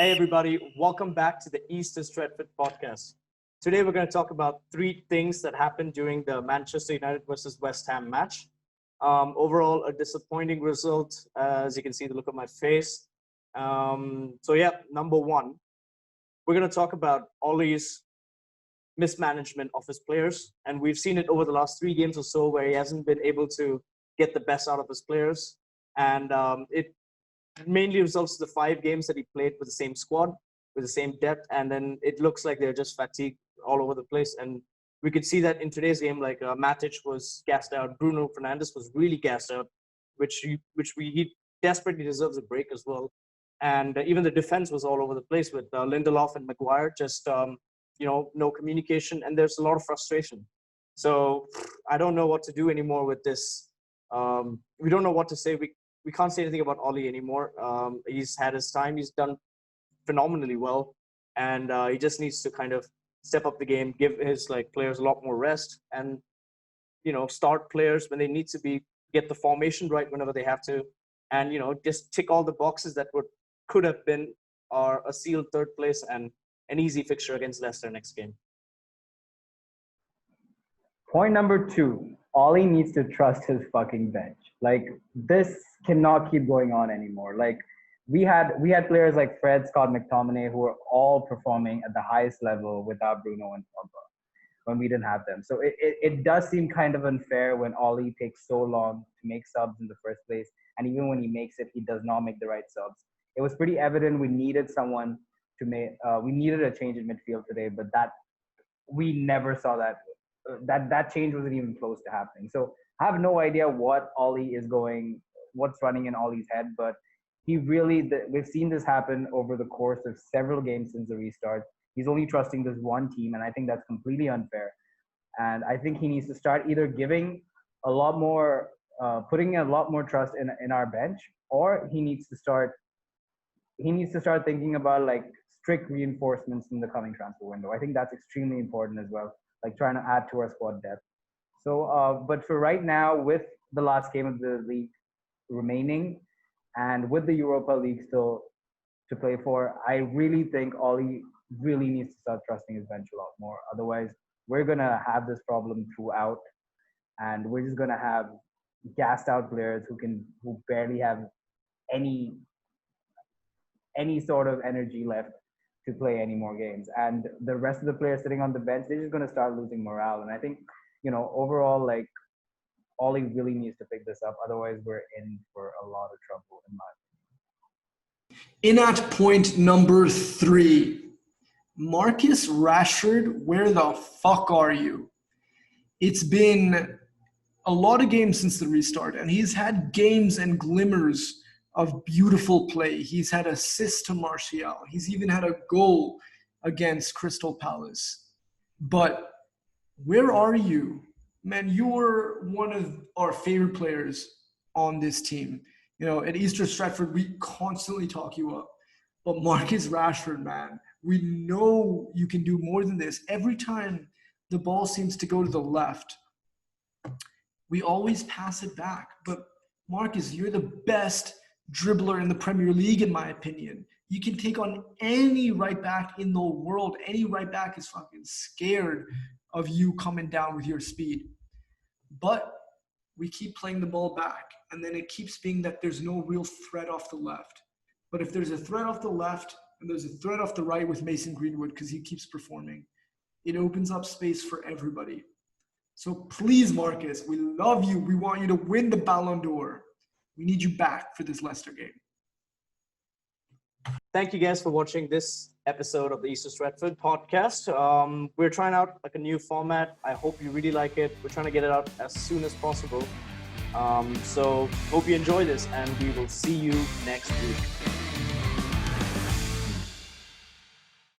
Hey, everybody, welcome back to the East is Stretford podcast. Today, we're going to talk about three things that happened during the Manchester United versus West Ham match. Overall, a disappointing result, as you can see the look on my face. Number one, we're going to talk about Ole's mismanagement of his players. And we've seen it over the last 3 games or so where he hasn't been able to get the best out of his players. And it mainly results in the 5 games that he played with the same squad, with the same depth. And then it looks like they're just fatigued all over the place. And we could see that in today's game, like Matic was gassed out. Bruno Fernandes was really gassed out, he desperately deserves a break as well. And even the defense was all over the place with Lindelof and Maguire, just no communication, and there's a lot of frustration. So I don't know what to do anymore with this. We don't know what to say. We can't say anything about Ole anymore. He's had his time. He's done phenomenally well, and he just needs to kind of step up the game, give his players a lot more rest, and start players when they need to be, get the formation right whenever they have to, and just tick all the boxes that could have been a sealed third place and an easy fixture against Leicester next game. Point number 2, Ole needs to trust his fucking bench. This cannot keep going on anymore. We had players like Fred, Scott, McTominay who were all performing at the highest level without Bruno and Pogba when we didn't have them. So it does seem kind of unfair when Ole takes so long to make subs in the first place. And even when he makes it, he does not make the right subs. It was pretty evident we needed someone to make, we needed a change in midfield today, but we never saw that. That change wasn't even close to happening. So I have no idea what's running in Ole's head, but we've seen this happen over the course of several games since the restart. He's only trusting this one team, and I think that's completely unfair. And I think he needs to start either giving a lot more, putting a lot more trust in our bench, or he needs to start thinking about strict reinforcements in the coming transfer window. I think that's extremely important as well, trying to add to our squad depth. So, but for right now, with the last game of the league remaining, and with the Europa League still to play for, I really think Ole really needs to start trusting his bench a lot more. Otherwise, we're going to have this problem throughout, and we're just going to have gassed out players who barely have any sort of energy left to play any more games. And the rest of the players sitting on the bench, they're just going to start losing morale. And I think, overall, Ole really needs to pick this up. Otherwise, we're in for a lot of trouble, in my opinion. In at point number 3, Marcus Rashford, where the fuck are you? It's been a lot of games since the restart, and he's had games and glimmers of beautiful play. He's had assists to Martial. He's even had a goal against Crystal Palace. But where are you? Man, you were one of our favorite players on this team. At East is Stretford, we constantly talk you up. But Marcus Rashford, man, we know you can do more than this. Every time the ball seems to go to the left, we always pass it back. But Marcus, you're the best dribbler in the Premier League, in my opinion. You can take on any right back in the world. Any right back is fucking scared of you coming down with your speed. But we keep playing the ball back, and then it keeps being that there's no real threat off the left. But if there's a threat off the left and there's a threat off the right with Mason Greenwood, because he keeps performing, it opens up space for everybody. So please, Marcus, we love you. We want you to win the Ballon d'Or. We need you back for this Leicester game. Thank you guys for watching this episode of the East is Stretford podcast. We're trying out a new format. I hope you really like it. We're trying to get it out as soon as possible. So hope you enjoy this, and we will see you next week.